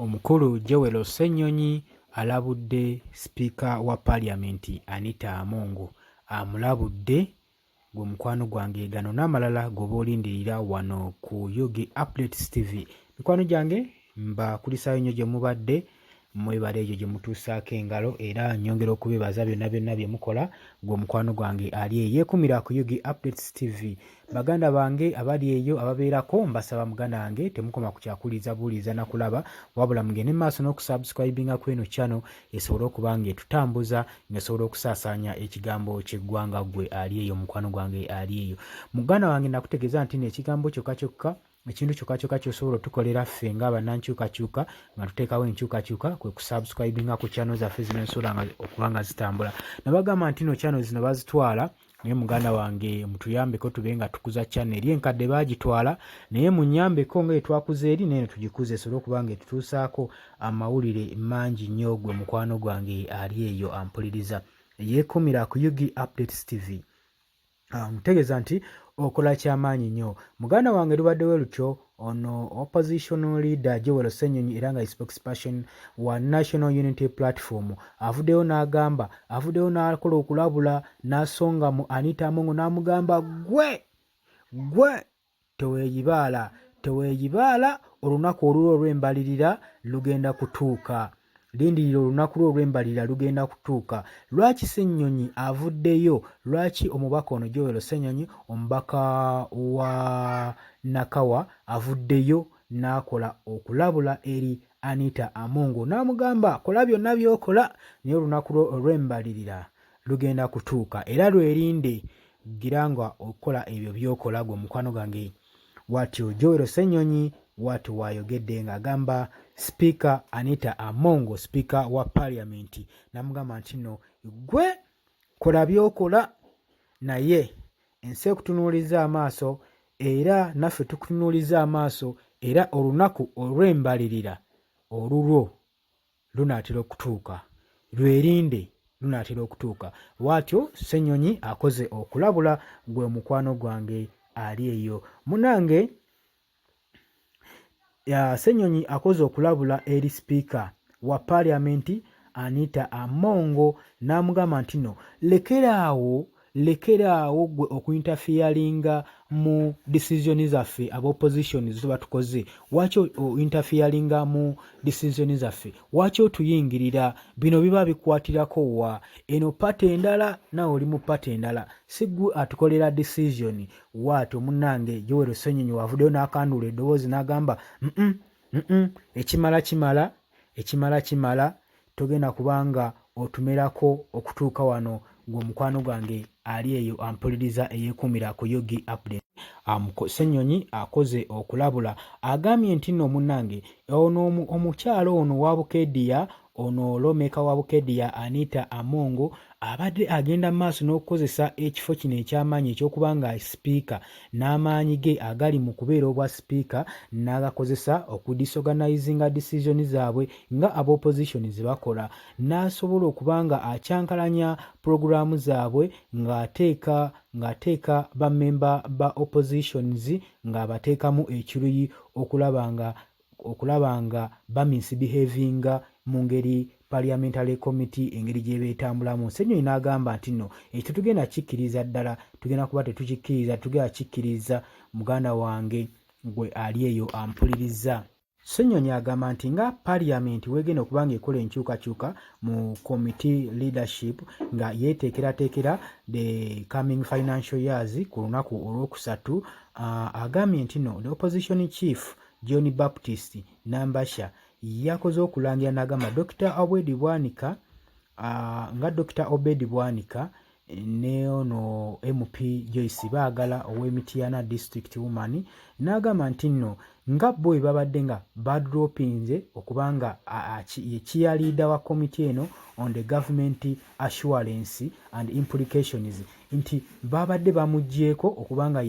Omukulu Joel Ssenyonyi alabudde Sipiika wa Paalamenti Anita Among amulabudde gwe mukwano gwange gano n'amalala g'oba olindirira wano ku Yugi Updates TV. Mikwano gyange mbakulisaayo nnyo gye mubadde mwebale egyo gye mutuusaako engalo era nnyongera okubeebaza byonna bye mukola gwe mukwano gwange ali eyo yeekumira ku Yugi Updates TV. Baganda bange abali eyo ababeerako mbasaba muganda wange temukoma ku kyakuliza buuliza na kulaba wabula mugende maaso n'okusubscribinga ku eno channel esobole okuba nga etutambuza ng'esobola okusaasaanya ekigambo ky'eggwanga gwe ali eyo mukwano gwange ali eyo. Muganda wange nakutegeeza nti n'ekigambo kyokka ekintu kyokka ky'osobola otukolera ffe ng'abannankyukakyuka nga tuteekawo enkyukakyuka kwe kusubscribinga ku channel zaffe zino ensobola okuba nga zitambula. Nabagamba nti no channel zino bazitwala naye muganda wange mutuyambeko tube nga tukuza channel eri enkadde baagitwala naye munyambeko nga etwakuza eri naye tugikuze esobole okuba nga etutuusaako amawulire mangi nnyo gwe mukwano gwange ali eyo ampuliriza. Yeekumira ku Yugi Updates TV. Mutegeeza nti okola kyamaanyi nnyo. Muganda wange lubaddewo lutyo ono opposition leader Joel Ssenyonyi era nga spokesperson wa National Unity Platform avuddeyo n'akola okulabula n'asonga mu Anita Among n'amugamba gwe teweeyibaala olunaku olulwo olw'embalirira lugenda kutuuka. Lindirira olunaku lwo olw'embalirira lugenda kutuuka. Lwaki Ssenyonyi avuddeyo? Lwaki omubaka ono Joel Ssenyonyi omubaka wa Nakawa avuddeyo n'akola okulabula eri Anita Among n'amugamba kola byonna by'okola naye olunaku lwo olw'embalirira lugenda kutuuka era lwerinde gira nga okola ebyo by'okola gwe mukwano gwange. Watyo Joel Ssenyonyi watu wayogedde ng'agamba Sipiika Anita Among, Sipiika wa Paalamenti, n'amugamba nti no gwe kola by'okola naye ensi ekutunuuliza amaaso era naffe tukutunuuliza amaaso era olunaku olw'embalirira olulwo lunaatera okutuuka. Lwerinde lunaatera okutuuka. Bw'atyo Ssenyonyi akoze okulabula gwe mukwano gwange ali eyo. Munange Ssenyonyi akoze okulabula eri Sipiika wa Paalamenti Anita Among n'amugamba nti no lekeraawo gwe okuinterfieringa mu decision zaffe aba opposition zo batukoze. Waki ointerfieringa mu decision zaffe? Waki otuyingirira? Bino biba bikwatirako wa? Eno pate endala nawe oli mu pate endala, si ggwe atukolera decision. Waato munnange Joel Ssenyonyi wavuddeyo n'akanduula eddoboozi n'agamba ekimala kimala togenda kubanga otumerako okutuuka wano gwe mukwano gwange ali eyo ampuliriza eyeekumira ku Yugi Update. Ssenyonyi akoze okulabula agambye nti nno munnange ono omukyalo ono wa Bukedya ono lawmaker wa Bukedya Anita Among abadde agenda maaso n'okukozesa ekifo kino eky'amaanyi ekyokuba nga sipiika n'amaanyi ge agali mu kubeera obwa sipiika n'agakozesa okudisorganizinga decision zaabwe nga aba opposition ze bakola, n'asobola okuba nga acyankalanya puroguraamu zaabwe ng'ateeka bammemba ba oppositions ng'abateekamu ekiruyi okulaba nga bamisbehavinga mu ngeri parliamentary committee engeri gye beetambulamu. Ssenyonyi n'agamba nti no ekyo tugenda kikkiriza ddala, tugenda kuba tetukikkiriza, tugenda kikkiriza muganda wange gwe ali eyo ampuliriza. Ssenyonyi agamba nti nga Parliament weegenda okuba nga ekola enkyukakyuka mu committee leadership nga yeeteekerateekera the coming financial years ku lunaku olwokusatu, agambye nti no the opposition chief John Baptist Nambasha yakoze okulangira n'agamba Dr. Obedi Bwanika ne ono MP Joyce Baagala ow'Emityana district woman n'agamba nti nno nga bo babadde nga badropinze okuba nga ye cheerleader wa committee eno on the government assurance and implications nti babadde bamuggyeko okuba nga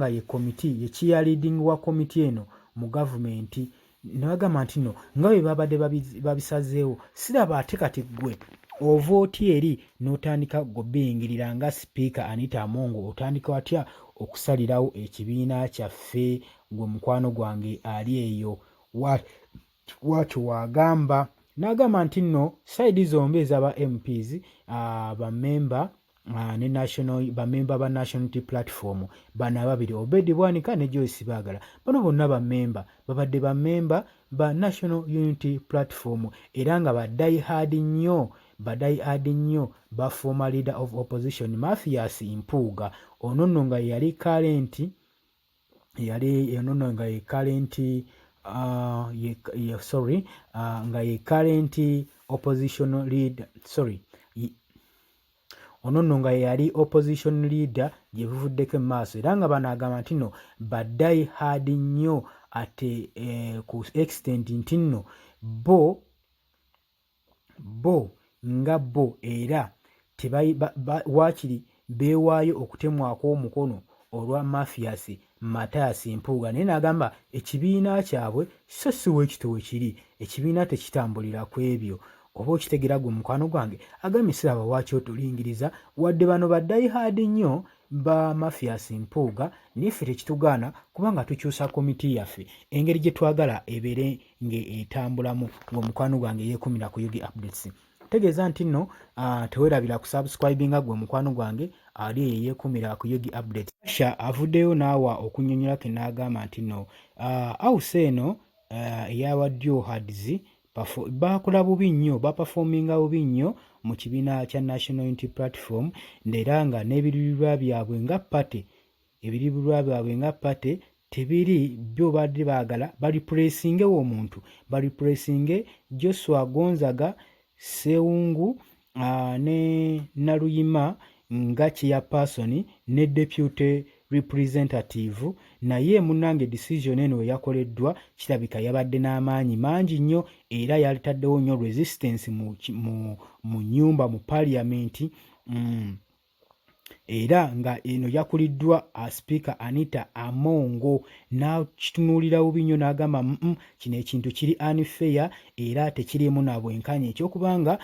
ye committee ye cheerleading wa committee eno mu government. Nabagamba nti no nga bwe babadde babisazeewo siraba ate kati gwe ova oti eri n'otandika gobiyingirira nga sipiika Anita Among otandika watya okusalirawo ekibiina kyaffe gwe mukwano gwange ali eyo bw'atyo wagamba. N'agamba nti nno sayidi zombi ez'aba MPs bamemba bamemba ba National Unity Platform bano ababiri Obedi Bwanika ne Joyce Baagala bano bonna bamemba babadde bamemba ba National Unity Platform era nga baddayi hard nnyo ba former leader of opposition Mathias Mpuuga ono nno nga yali current opposition leader ono nno nga yali opposition leader gye buvuddeko maaso era nga banagamba nti nno baddayi hard nnyo ate ku extent nti nno bo era waakiri beewaayo okutemwako omukono olwa Mathias Mpuuga naye n'agamba ekibiina kyabwe so si weekitowe kiri ekibiina tekitambulira ku ebyo oba okitegera gwe mukwano gwange agambye siraba waaki otulingiriza wadde bano baddayi haadi nnyo ba Mathias Mpuuga niffe tekitugaana kubanga tukyusa komiti yaffe engeri gye twagala ebeere ng'etambulamu ng'omukwano gwange yeekumira ku Yugi Updates. Tegeeza nti nno teweerabira ku subscribinga gwe mukwano gwange ali eyeekumira ku Yugi Updates. Sha avuddeyo n'awa okunnyonnyolako n'agamba nti nno house eno eyawadyo Hadiz bakola bubi nnyo baperforminga bubi nnyo mu kibiina kya National Unity Platform era nga n'ebiruubirirwa byabwe nga pate tebiri byo badde baagala balipulesingewo omuntu balipulesinge Joshua Gonzaga Sewungu ne Naluyima nga chairperson ne deputy representative naye munange decision eno yakoleddwa kirabika yabadde n'amaanyi mangi nnyo era yalitaddewo nnyo resistance mu nyumba mu parliament era nga eno yakuliddwa Speaker Anita Amongo n'akitunuulira bubi nnyo n'agamba kino ekintu kiri unfair era tekirimu na bwenkanya ekyokubanga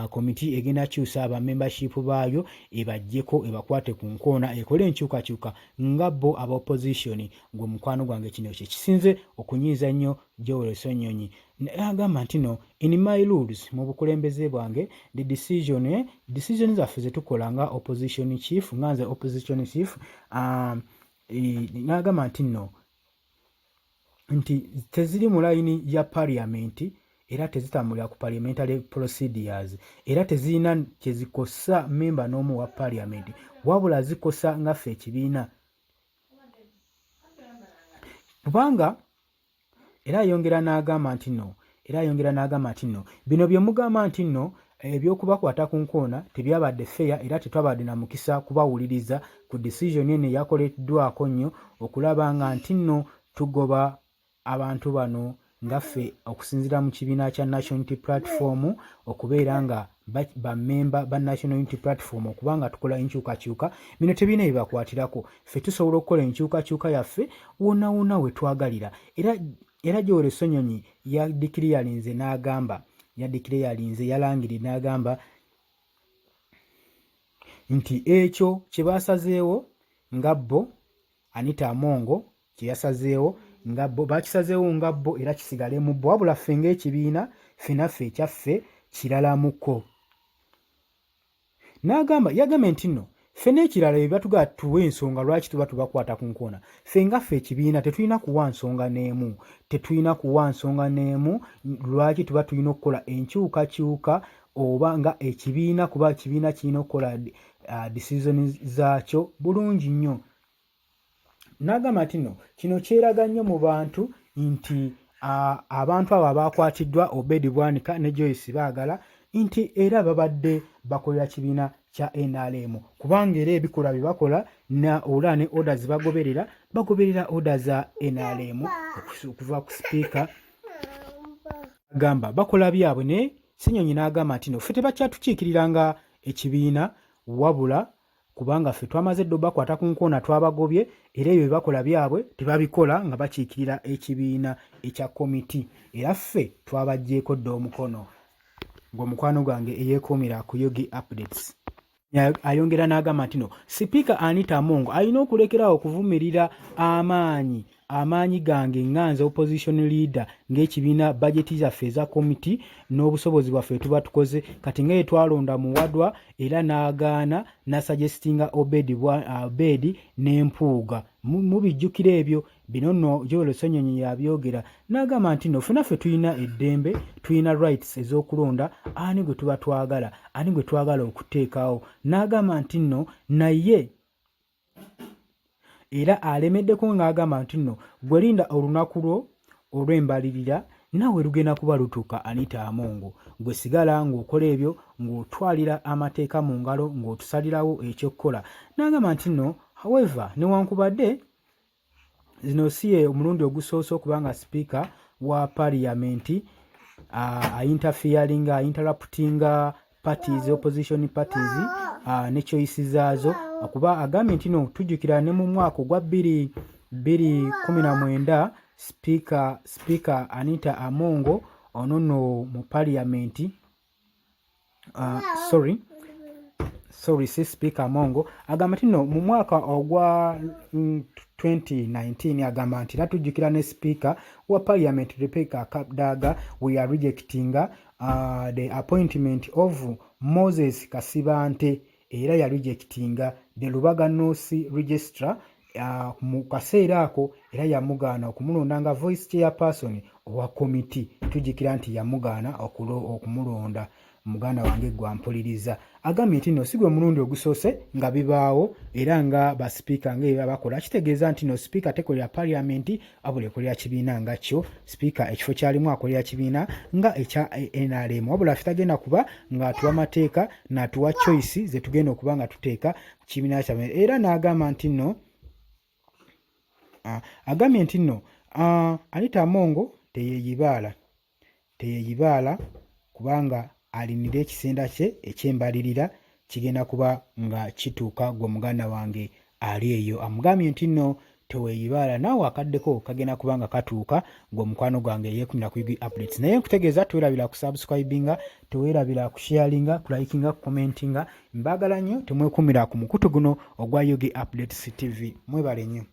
komiti egenda kyusa aba membership baayo ebaggyeko ebakwate ku nkoona ekole enkyukakyuka nga bo aba opposition gwe mukwano gwange kino kye kisinze okunyiiza nnyo Joel Sonyonyi agamba nti no in my rules mu bukulembeze bwange the decision zaffe zetukola nga opposition chief nganze opposition chief n'agamba nti no nti teziri mu layini ya parliament era tezitambulira ku parliamentary procedures era tezirina kyezikosa memba n'omu wa parliament wabula zikosa ngaffe ekibiina kubanga era ayongera n'agamba nti no bino bye mugamba nti no ebyokubakwata ku nkoona tebyabadde fair era tetwabadde na mukisa kubawuliriza ku decision eno yakoleddwako nnyo okulaba nga nti nno tugoba abantu bano ngaffe okusinziira mu kibiina kya National Unity Platform okubeera nga bamemba ba National Unity Platform okubanga tukola enkyukakyuka bino tebiina bibakwatirako ffe tusobola okukola enkyukakyuka yaffe wonna we twagalira era Joel Sonyonyi yalangirira n'agamba nti ekyo kye basazeewo nga bo Anita Amongo kye yasazeewo nga bo bakisazeewo nga bo era kisigale mu bo wabula ffe ng'ekibiina ffenaffe ekyaffe kiralamuko yagambye nti nno ffe n'ekirala bye batugaa tuwa ensonga lwaki tuba tubakwata ku nkoona ffe ngaffe ekibiina tetulina kuwa nsonga n'emu lwaki tuba tulina okukola enkyukakyuka oba nga ekibiina kuba ekibiina kirina okukola decision zaakyo bulungi nnyo. N'agamba nti nno kino kyeraga nnyo mu bantu nti abantu abo abakwatiddwa Obedi Bwanika ne Joyce Baagala nti era babadde bakolera kibiina kya NRM kubanga era ebikola bye bakola ola ne orders bagoberera orders za NRM okuva ku speaker agamba bakola byabwe ne Ssenyonyi n'agamba nti no ffe tebakyatukiikiriranga ekibiina wabula kubanga ffe twamaze ddo bakwata ku nkoona twabagobye era ebyo bakola byabwe tebabikola nga bakiikirira ekibiina ekya komiti era ffe twabaggyeko ddo omukono ng'omukwano gwange eyeekuumira ku Yugi Updates. Ayongera n'agamba nti no Sipiika Anita Amongo alina okulekerawo okuvumirira amaanyi amaanyi gange nganze opposition leader ng'ekibiina budget zaffe eza komiti n'obusobozi bwaffe tuba tukoze kati nga yetwalonda muwadwa era n'agaana n'asuggestinga Obedi n'empuuga mubijjukira ebyo bino nno Joel Ssenyonyi yabyogera n'agamba nti nno ffenaffe tulina eddembe tulina rights ez'okulonda ani gwe tuba twagala ani gwe twagala okuteekawo n'agamba nti nno naye era alemeddeko ng'agamba nti nno gwe linda olunaku lwo olw'embalirira nawe lugenda kuba lutuuka Anita Among gwe sigala ng'okola ebyo ng'otwalira amateeka mu ngalo ng'otusalirawo ekyokukola n'agamba nti nno however newankubadde zino si ye omulundi ogusoose okuba nga sipiika wa parliament interruptinga parties opposition parties ne choice zaazo okuba agambye nti no tujjukira ne mu mwaka ogwa 2019 speaker Anita Among ono nno mu parliament si speaker Among agamba nti no mu mwaka ogwa 2019 agamba nti natujjukira ne speaker wa parliament Rebecca Kadaga we are rejecting the appointment of Moses Kasibante era ya rejectinga the Lubaga North registrar mu kaseera ako era yamugaana okumulonda nga voice chairperson owa committee tujjukira nti yamugaana okumulonda muganda wange gwampuliriza agambye nti no sigwe mulundi ogusoose nga bibaawo era nga basipiika ng'ebyo bakola kitegeeza nti no sipiika tekolera parliament abula ekolera kibiina nga kyo sipiika ekifo kyalimu akolera kibiina nga ekya NRM wabula ffe tagenda kuba ng'atuwa mateeka n'atuwa choice ze tugenda okuba nga tuteeka kibiina kyaffe era n'agamba nti nno agambye nti nno Anita Among teyeeyibaala kubanga alinira ekisenda kye ekyembalirira kigenda kuba nga kituuka gwe muganda wange ali eyo amugambye nti nno teweeyibaala naawe akaddeko kagenda kuba nga katuuka gwe mukwano gwange yeekumira ku Yugi Updates naye nkutegeeza teweerabira ku subscribinga teweerabira ku sharinga ku likinga ku commentinga mbaagala nnyo temwekumira ku mukutu guno ogwa Yugi Updates TV mwebale nnyo.